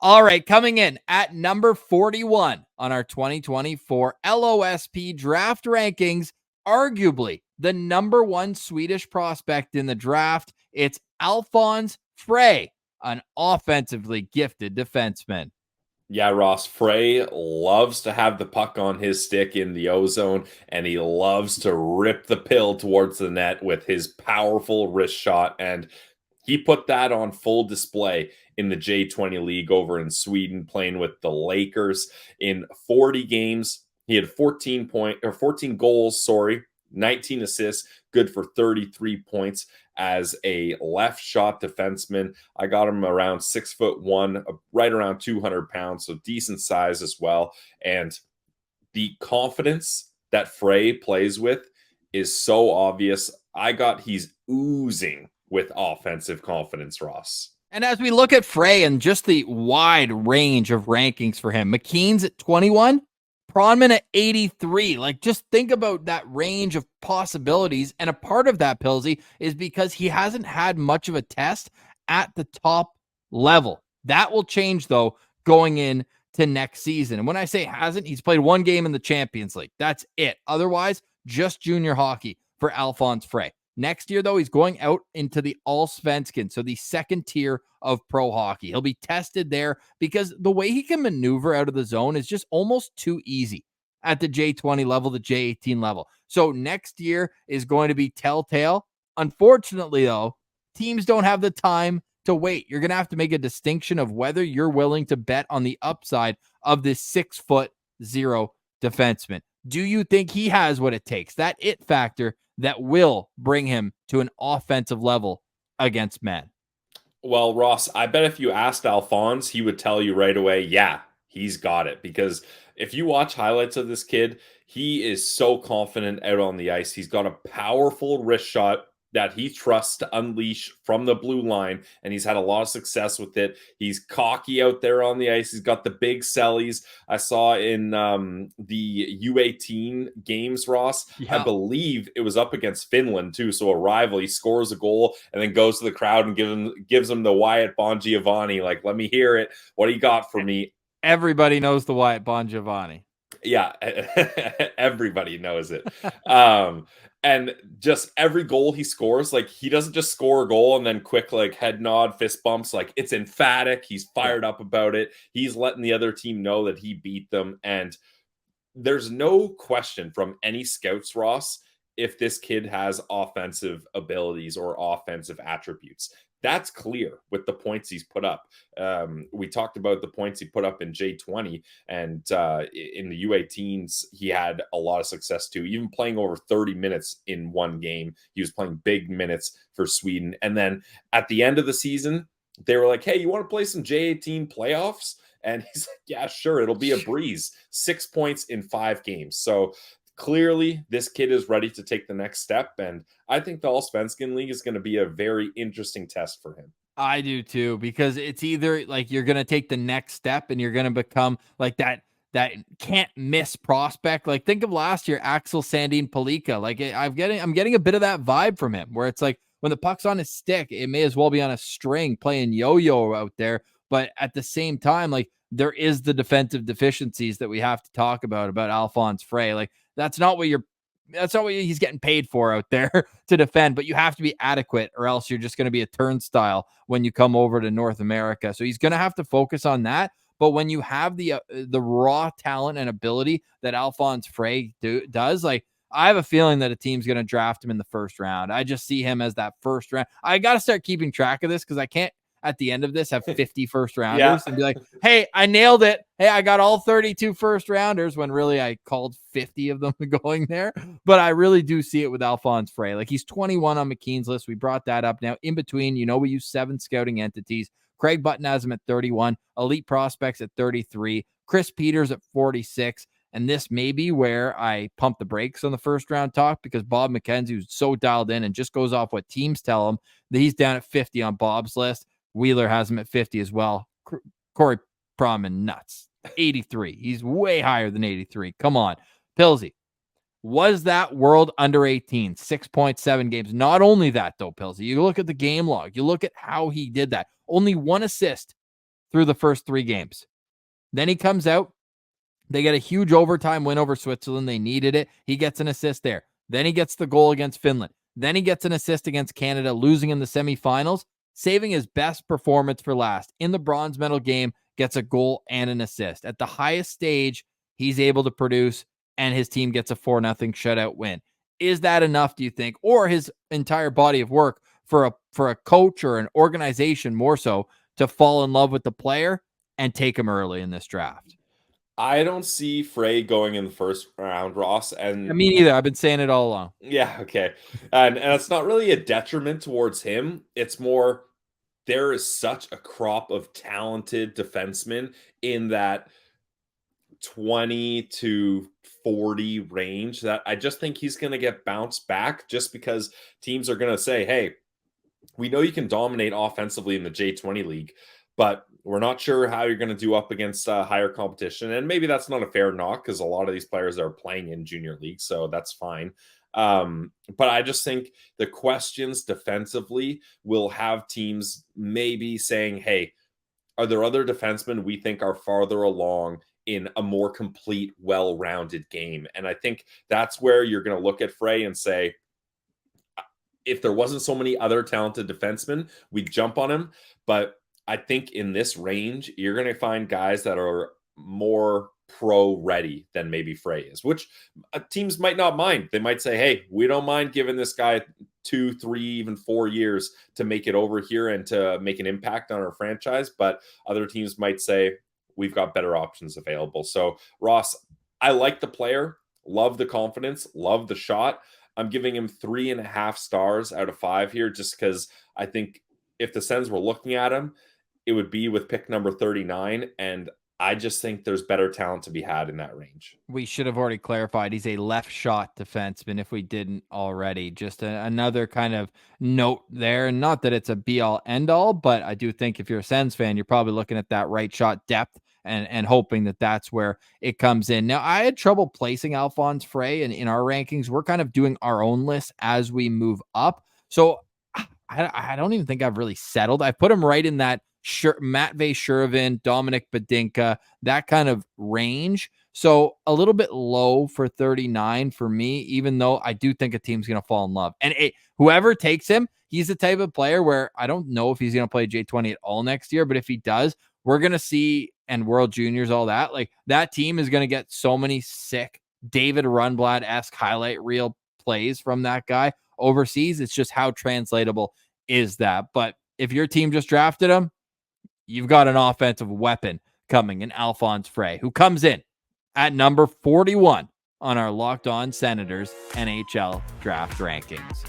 All right, coming in at number 41 on our 2024 LOSP draft rankings, arguably the number one Swedish prospect in the draft. It's Alfons Freij, an offensively gifted defenseman. Yeah, Ross, Freij loves to have the puck on his stick in the O-zone, and he loves to rip the pill towards the net with his powerful wrist shot, and he put that on full display in the J20 League over in Sweden, playing with the Lakers. In 40 games, he had 14 goals, 19 assists, good for 33 points as a left shot defenseman. I got him around 6'1", right around 200 pounds, so decent size as well. And the confidence that Freij plays with is so obvious. He's oozing with offensive confidence, Ross. And as we look at Freij and just the wide range of rankings for him, McKeen's at 21, Pronman at 83. Like, just think about that range of possibilities. And a part of that, Pilsy, is because he hasn't had much of a test at the top level. That will change, though, going in to next season. And when I say hasn't, he's played one game in the Champions League. That's it. Otherwise, just junior hockey for Alfons Freij. Next year, though, he's going out into the Allsvenskan, so the second tier of pro hockey. He'll be tested there because the way he can maneuver out of the zone is just almost too easy at the J20 level, the J18 level. So next year is going to be telltale. Unfortunately, though, teams don't have the time to wait. You're going to have to make a distinction of whether you're willing to bet on the upside of this 6'0" defenseman. Do you think he has what it takes, that it factor that will bring him to an offensive level against men? Well, Ross, I bet if you asked Alphonse, he would tell you right away, yeah, he's got it. Because if you watch highlights of this kid, he is so confident out on the ice. He's got a powerful wrist shot that he trusts to unleash from the blue line, and he's had a lot of success with it. He's cocky out there on the ice. He's got the big sellies. I saw in the U18 games, Ross, I believe it was up against Finland too, so a rival. He scores a goal and then goes to the crowd and gives him the Wyatt Bongiovanni, like, let me hear it. What do you got for me? Everybody knows the Wyatt Bongiovanni. Yeah, everybody knows it. And just every goal he scores, like, he doesn't just score a goal and then quick, like, head nod, fist bumps. Like, it's emphatic. He's fired up about it. He's letting the other team know that he beat them. And there's no question from any scouts, Ross, if this kid has offensive abilities or offensive attributes. That's clear with the points he's put up. We talked about the points he put up in J20, and in the U18s, he had a lot of success too, even playing over 30 minutes in one game. He was playing big minutes for Sweden. And then at the end of the season, they were like, hey, you want to play some J18 playoffs? And he's like, yeah, sure. It'll be a breeze. 6 points in 5 games. So clearly, this kid is ready to take the next step, and I think the Allsvenskan League is going to be a very interesting test for him. I do too, because it's either like you're going to take the next step and you're going to become like that can't miss prospect. Like, think of last year, Axel Sandin Palika. Like, I'm getting a bit of that vibe from him, where it's like when the puck's on his stick, it may as well be on a string playing yo-yo out there. But at the same time, like, there is the defensive deficiencies that we have to talk about Alfons Freij. Like, that's not what he's getting paid for out there to defend, but you have to be adequate or else you're just going to be a turnstile when you come over to North America. So he's going to have to focus on that. But when you have the raw talent and ability that Alfons Freij does, like, I have a feeling that a team's going to draft him in the first round. I just see him as that first round. I got to start keeping track of this because I can't, at the end of this, have 50 first rounders and be like, hey, I nailed it. Hey, I got all 32 first rounders, when really I called 50 of them going there. But I really do see it with Alfons Freij. Like, he's 21 on McKeen's list. We brought that up. Now, in between, we use 7 scouting entities. Craig Button has him at 31, Elite Prospects at 33, Chris Peters at 46. And this may be where I pump the brakes on the first round talk, because Bob McKenzie, who's so dialed in and just goes off what teams tell him, that he's down at 50 on Bob's list. Wheeler has him at 50 as well. Corey Pronman, nuts. 83. He's way higher than 83. Come on. Pilsy, was that World Under 18, 6.7 games? Not only that, though, Pilsy, you look at the game log. You look at how he did that. Only 1 assist through the first 3 games. Then he comes out. They get a huge overtime win over Switzerland. They needed it. He gets an assist there. Then he gets the goal against Finland. Then he gets an assist against Canada, losing in the semifinals, saving his best performance for last. In the bronze medal game, gets a goal and an assist. At the highest stage, he's able to produce, and his team gets a 4-0 shutout win. Is that enough, do you think? Or his entire body of work for a coach or an organization more so to fall in love with the player and take him early in this draft? I don't see Freij going in the first round, Ross. I And mean, either. I've been saying it all along. yeah, okay. And it's not really a detriment towards him. It's more there is such a crop of talented defensemen in that 20 to 40 range that I just think he's going to get bounced back just because teams are going to say, hey, we know you can dominate offensively in the J20 league, but we're not sure how you're going to do up against higher competition. And maybe that's not a fair knock because a lot of these players are playing in junior league, so that's fine. But I just think the questions defensively will have teams maybe saying, hey, are there other defensemen we think are farther along in a more complete, well-rounded game? And I think that's where you're going to look at Freij and say, if there wasn't so many other talented defensemen, we'd jump on him. But I think in this range, you're going to find guys that are more pro ready than maybe Freij is, which teams might not mind. They might say, hey, we don't mind giving this guy 2, 3, even 4 years to make it over here and to make an impact on our franchise. But other teams might say, we've got better options available. So Ross, I like the player, love the confidence, love the shot. I'm giving him 3.5 stars out of 5 here, just because I think if the Sens were looking at him, it would be with pick number 39. And I just think there's better talent to be had in that range. We should have already clarified he's a left shot defenseman if we didn't already. Just another kind of note there. Not that it's a be all end all, but I do think if you're a Sens fan, you're probably looking at that right shot depth and hoping that that's where it comes in. Now, I had trouble placing Alfons Freij in our rankings. We're kind of doing our own list as we move up. So I don't even think I've really settled. I put him right in that Matvei Shervin, Dominic Badinka, that kind of range. So a little bit low for 39 for me, even though I do think a team's going to fall in love. And whoever takes him, he's the type of player where I don't know if he's going to play J20 at all next year, but if he does, we're going to see, and World Juniors, all that, like that team is going to get so many sick David Rundblad-esque highlight reel plays from that guy overseas. It's just how translatable is that. But if your team just drafted him, you've got an offensive weapon coming in Alfons Freij, who comes in at number 41 on our Locked On Senators NHL draft rankings.